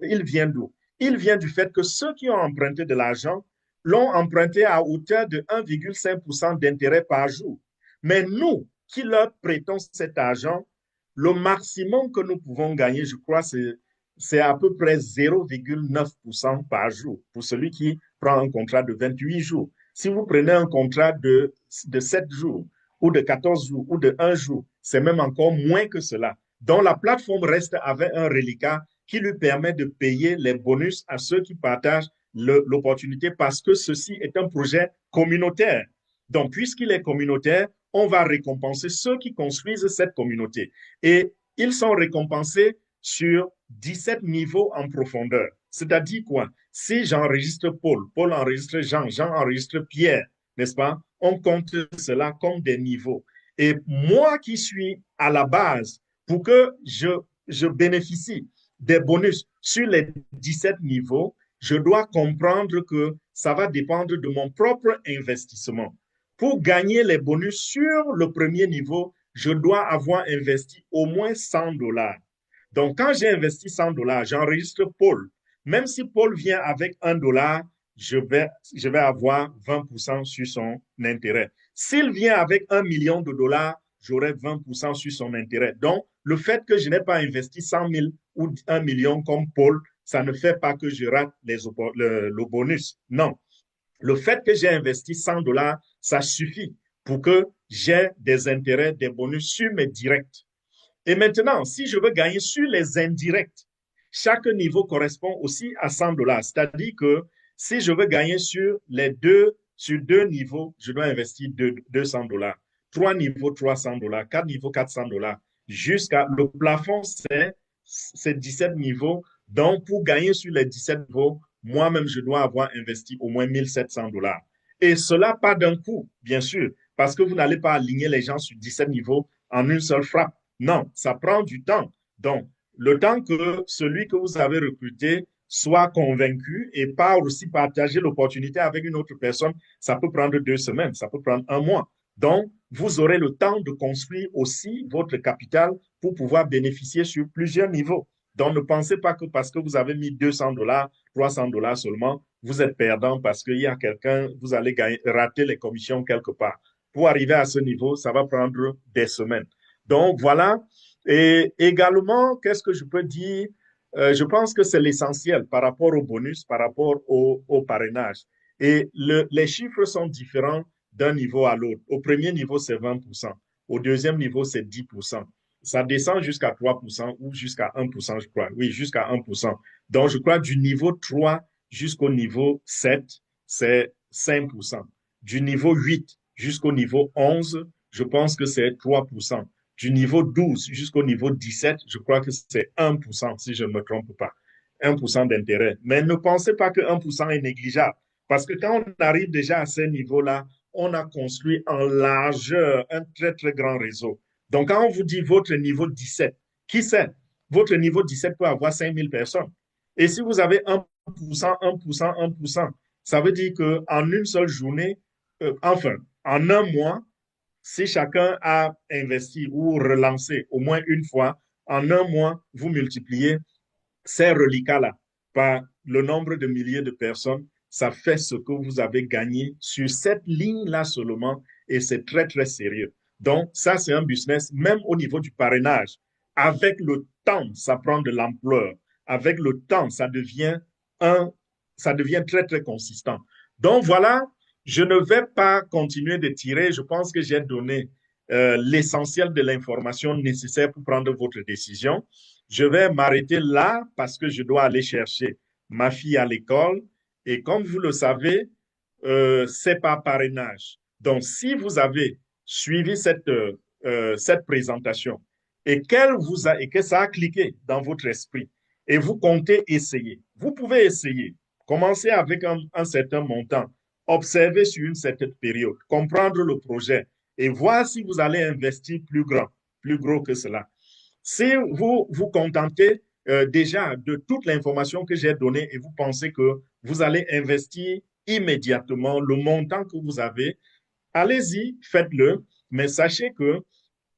il vient d'où? Il vient du fait que ceux qui ont emprunté de l'argent l'ont emprunté à hauteur de 1,5% d'intérêt par jour. Mais nous, qui leur prêtons cet argent, le maximum que nous pouvons gagner, je crois, c'est à peu près 0,9% par jour pour celui qui prend un contrat de 28 jours. Si vous prenez un contrat de 7 jours ou de 14 jours ou de 1 jour, c'est même encore moins que cela. Donc la plateforme reste avec un reliquat qui lui permet de payer les bonus à ceux qui partagent l'opportunité parce que ceci est un projet communautaire. Donc, puisqu'il est communautaire, on va récompenser ceux qui construisent cette communauté. Et ils sont récompensés sur 17 niveaux en profondeur. C'est-à-dire quoi? Si j'enregistre Paul, Paul enregistre Jean, Jean enregistre Pierre, n'est-ce pas? On compte cela comme des niveaux. Et moi qui suis à la base, pour que je bénéficie des bonus sur les 17 niveaux, je dois comprendre que ça va dépendre de mon propre investissement. Pour gagner les bonus sur le premier niveau, je dois avoir investi au moins 100 dollars. Donc, quand j'ai investi 100 dollars, j'enregistre Paul. Même si Paul vient avec $1, je vais avoir 20% sur son intérêt. S'il vient avec 1 million de dollars, j'aurai 20% sur son intérêt. Donc, le fait que je n'ai pas investi 100 000 ou 1 million comme Paul, ça ne fait pas que je rate le bonus. Non. Le fait que j'ai investi $100, ça suffit pour que j'ai des intérêts, des bonus sur mes directs. Et maintenant, si je veux gagner sur les indirects, chaque niveau correspond aussi à $100. C'est-à-dire que si je veux gagner sur deux niveaux, je dois investir $200. Trois niveaux, $300. Quatre niveaux, $400. Jusqu'à le plafond, c'est 17 niveaux. Donc, pour gagner sur les 17 niveaux, moi-même, je dois avoir investi au moins $1 700. Et cela pas d'un coup, bien sûr, parce que vous n'allez pas aligner les gens sur 17 niveaux en une seule frappe. Non, ça prend du temps. Donc, le temps que celui que vous avez recruté soit convaincu et pas aussi partager l'opportunité avec une autre personne, ça peut prendre 2 semaines, ça peut prendre un mois. Donc, vous aurez le temps de construire aussi votre capital pour pouvoir bénéficier sur plusieurs niveaux. Donc, ne pensez pas que parce que vous avez mis $200, $300 seulement, vous êtes perdant parce qu'il y a quelqu'un, vous allez rater les commissions quelque part. Pour arriver à ce niveau, ça va prendre des semaines. Donc, voilà. Et également, qu'est-ce que je peux dire? Je pense que c'est l'essentiel par rapport au bonus, par rapport au parrainage. Et les chiffres sont différents d'un niveau à l'autre. Au premier niveau, c'est 20%. Au deuxième niveau, c'est 10%. Ça descend jusqu'à 3% ou jusqu'à 1%, je crois. Oui, jusqu'à 1%. Donc, je crois du niveau 3 jusqu'au niveau 7, c'est 5%. Du niveau 8 jusqu'au niveau 11, je pense que c'est 3%. Du niveau 12 jusqu'au niveau 17, je crois que c'est 1%, si je ne me trompe pas. 1% d'intérêt. Mais ne pensez pas que 1% est négligeable. Parce que quand on arrive déjà à ces niveaux-là, on a construit en largeur un très, très grand réseau. Donc, quand on vous dit votre niveau 17, qui sait? Votre niveau 17 peut avoir 5000 personnes. Et si vous avez 1%, 1%, 1%, ça veut dire qu'en une seule journée, enfin, en un mois, si chacun a investi ou relancé au moins une fois, en un mois, vous multipliez ces reliquats-là par le nombre de milliers de personnes, ça fait ce que vous avez gagné sur cette ligne-là seulement et c'est très, très sérieux. Donc, ça, c'est un business, même au niveau du parrainage. Avec le temps, ça prend de l'ampleur. Avec le temps, ça devient très, très consistant. Donc, voilà, je ne vais pas continuer de tirer. Je pense que j'ai donné l'essentiel de l'information nécessaire pour prendre votre décision. Je vais m'arrêter là parce que je dois aller chercher ma fille à l'école. Et comme vous le savez, c'est par parrainage. Donc, si vous avez suivi cette présentation et et que ça a cliqué dans votre esprit et vous comptez essayer, vous pouvez essayer. Commencer avec un certain montant, observer sur une certaine période, comprendre le projet et voir si vous allez investir plus gros que cela. Si vous vous contentez déjà de toute l'information que j'ai donnée et vous pensez que vous allez investir immédiatement le montant que vous avez, allez-y, faites-le, mais sachez que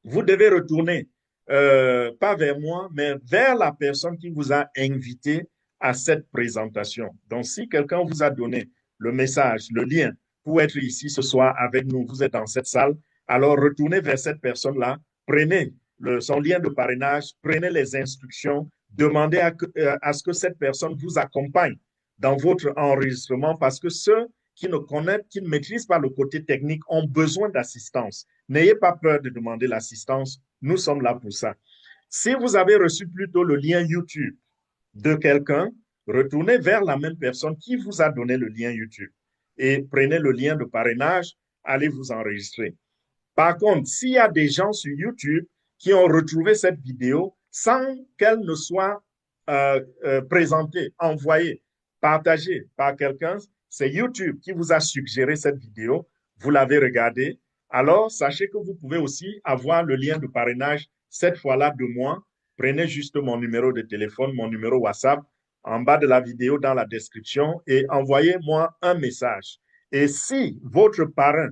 vous devez retourner, pas vers moi, mais vers la personne qui vous a invité à cette présentation. Donc, si quelqu'un vous a donné le message, le lien pour être ici ce soir avec nous, vous êtes dans cette salle, alors retournez vers cette personne-là, prenez son lien de parrainage, prenez les instructions, demandez à ce que cette personne vous accompagne dans votre enregistrement parce que ceux qui ne connaissent, qui ne maîtrisent pas le côté technique ont besoin d'assistance. N'ayez pas peur de demander l'assistance. Nous sommes là pour ça. Si vous avez reçu plutôt le lien YouTube de quelqu'un, retournez vers la même personne qui vous a donné le lien YouTube et prenez le lien de parrainage, allez vous enregistrer. Par contre, s'il y a des gens sur YouTube qui ont retrouvé cette vidéo sans qu'elle ne soit présentée, envoyée, partagée par quelqu'un, c'est YouTube qui vous a suggéré cette vidéo, vous l'avez regardée, alors sachez que vous pouvez aussi avoir le lien de parrainage, cette fois-là de moi. Prenez juste mon numéro de téléphone, mon numéro WhatsApp, en bas de la vidéo dans la description et envoyez-moi un message. Et si votre parrain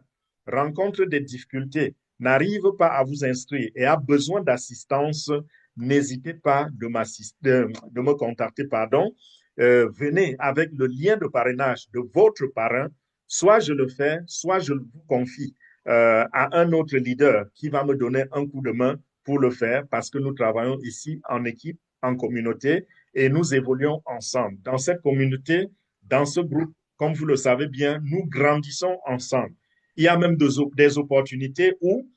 rencontre des difficultés, n'arrive pas à vous instruire et a besoin d'assistance, n'hésitez pas de me contacter, pardon. venez avec le lien de parrainage de votre parrain, soit je le fais, soit je vous confie à un autre leader qui va me donner un coup de main pour le faire parce que nous travaillons ici en équipe, en communauté et nous évoluons ensemble. Dans cette communauté, dans ce groupe, comme vous le savez bien, nous grandissons ensemble. Il y a même des opportunités où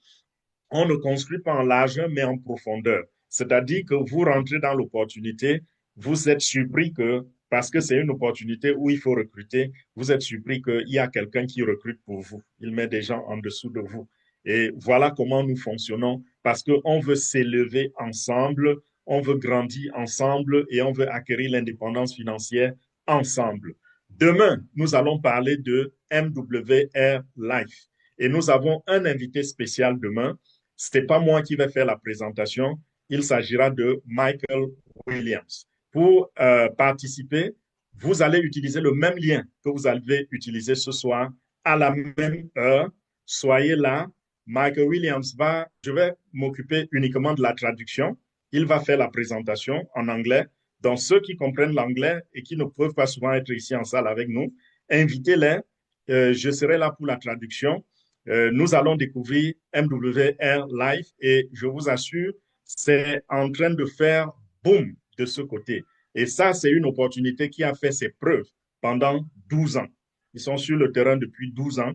on ne construit pas en largeur, mais en profondeur. C'est-à-dire que vous rentrez dans l'opportunité, vous êtes surpris que, parce que c'est une opportunité où il faut recruter, vous êtes surpris qu'il y a quelqu'un qui recrute pour vous. Il met des gens en dessous de vous. Et voilà comment nous fonctionnons, parce qu'on veut s'élever ensemble, on veut grandir ensemble et on veut acquérir l'indépendance financière ensemble. Demain, nous allons parler de MWR Life. Et nous avons un invité spécial demain. Ce n'est pas moi qui vais faire la présentation. Il s'agira de Michael Williams. Pour participer, vous allez utiliser le même lien que vous avez utilisé ce soir à la même heure. Soyez là. Michael Williams je vais m'occuper uniquement de la traduction. Il va faire la présentation en anglais. Donc, ceux qui comprennent l'anglais et qui ne peuvent pas souvent être ici en salle avec nous, invitez-les. Je serai là pour la traduction. Nous allons découvrir MWR Live et je vous assure, c'est en train de faire boom de ce côté. Et ça, c'est une opportunité qui a fait ses preuves pendant 12 ans. Ils sont sur le terrain depuis 12 ans.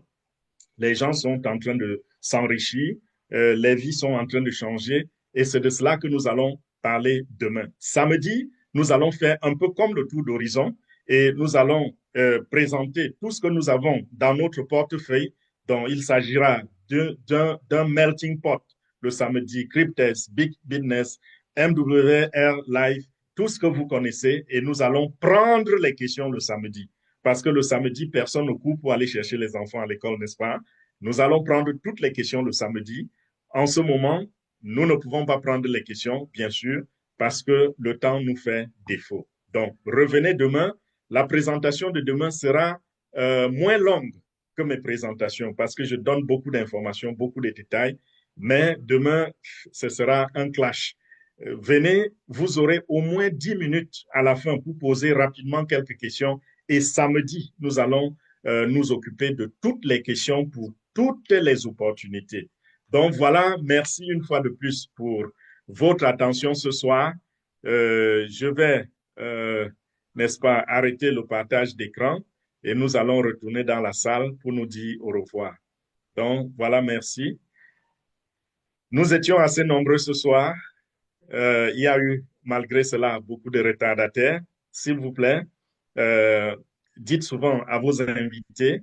Les gens sont en train de s'enrichir, les vies sont en train de changer et c'est de cela que nous allons parler demain. Samedi, nous allons faire un peu comme le tour d'horizon et nous allons présenter tout ce que nous avons dans notre portefeuille dont il s'agira d'un melting pot le samedi, Cryptex, Big Business, MWR Live, tout ce que vous connaissez et nous allons prendre les questions le samedi. Parce que le samedi, personne ne court pour aller chercher les enfants à l'école, n'est-ce pas? Nous allons prendre toutes les questions le samedi. En ce moment, nous ne pouvons pas prendre les questions, bien sûr, parce que le temps nous fait défaut. Donc, revenez demain. La présentation de demain sera moins longue que mes présentations parce que je donne beaucoup d'informations, beaucoup de détails. Mais demain, ce sera un clash. Venez, vous aurez au moins 10 minutes à la fin pour poser rapidement quelques questions. Et samedi, nous allons nous occuper de toutes les questions pour toutes les opportunités. Donc voilà, merci une fois de plus pour votre attention ce soir. Je vais, n'est-ce pas, arrêter le partage d'écran et nous allons retourner dans la salle pour nous dire au revoir. Donc voilà, merci. Nous étions assez nombreux ce soir. Il y a eu, malgré cela, beaucoup de retardataires. S'il vous plaît, dites souvent à vos invités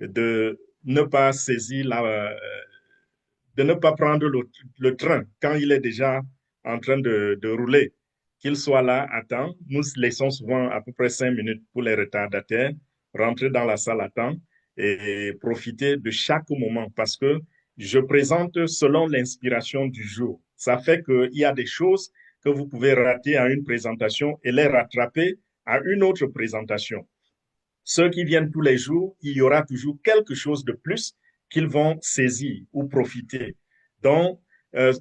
de ne pas saisir de ne pas prendre le train quand il est déjà en train de rouler, qu'il soit là à temps. Nous laissons souvent à peu près 5 minutes pour les retardataires, rentrer dans la salle à temps et profiter de chaque moment parce que je présente selon l'inspiration du jour. Ça fait qu'il y a des choses que vous pouvez rater à une présentation et les rattraper à une autre présentation. Ceux qui viennent tous les jours, il y aura toujours quelque chose de plus qu'ils vont saisir ou profiter. Donc,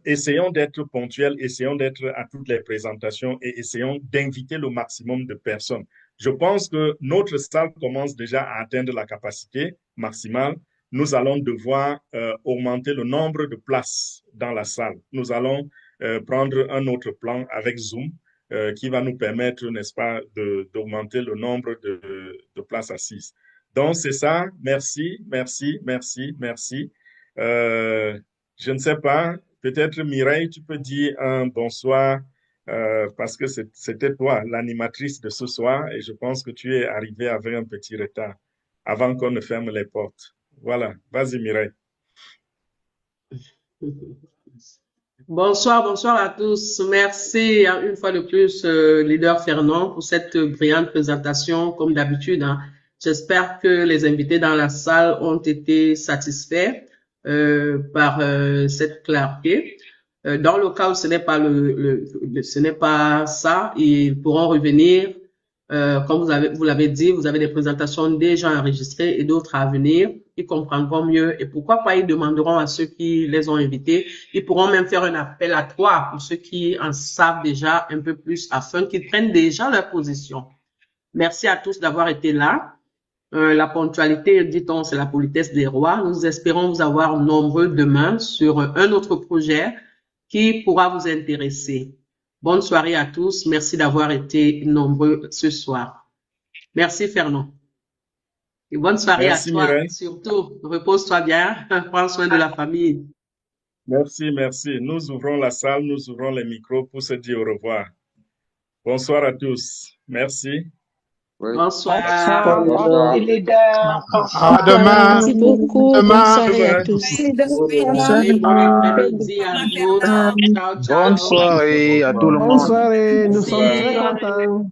essayons d'être ponctuels, essayons d'être à toutes les présentations et essayons d'inviter le maximum de personnes. Je pense que notre salle commence déjà à atteindre la capacité maximale. Nous allons devoir augmenter le nombre de places dans la salle. Nous allons prendre un autre plan avec Zoom qui va nous permettre, n'est-ce pas, d'augmenter le nombre de places assises. Donc, c'est ça. Merci, merci, merci, merci. Je ne sais pas, peut-être Mireille, tu peux dire un bonsoir parce que c'était toi, l'animatrice de ce soir, et je pense que tu es arrivée avec un petit retard avant qu'on ne ferme les portes. Voilà, vas-y Mireille. Bonsoir, bonsoir à tous. Merci une fois de plus, leader Fernand, pour cette brillante présentation, comme d'habitude. J'espère que les invités dans la salle ont été satisfaits par cette clarté. Dans le cas où ce n'est pas ce n'est pas ça, ils pourront revenir. Comme vous l'avez dit, vous avez des présentations déjà enregistrées et d'autres à venir. Ils comprendront mieux et pourquoi pas ils demanderont à ceux qui les ont invités. Ils pourront même faire un appel à trois pour ceux qui en savent déjà un peu plus afin qu'ils prennent déjà leur position. Merci à tous d'avoir été là. La ponctualité, dit-on, c'est la politesse des rois. Nous espérons vous avoir nombreux demain sur un autre projet qui pourra vous intéresser. Bonne soirée à tous. Merci d'avoir été nombreux ce soir. Merci Fernand. Et bonne soirée Merci, à toi. Mireille. Surtout, repose-toi bien. Prends soin de la famille. Merci, merci. Nous ouvrons la salle, nous ouvrons les micros pour se dire au revoir. Bonsoir à tous. Merci. Oui. Bonsoir. Bonsoir. À demain. Merci beaucoup. Bonne Demain. soirée à Demain. tous. Oui, bon après-midi à tous. Ciao, ciao. Bonne soirée à tout le Bonne monde. soirée, nous sommes très Merci. contents.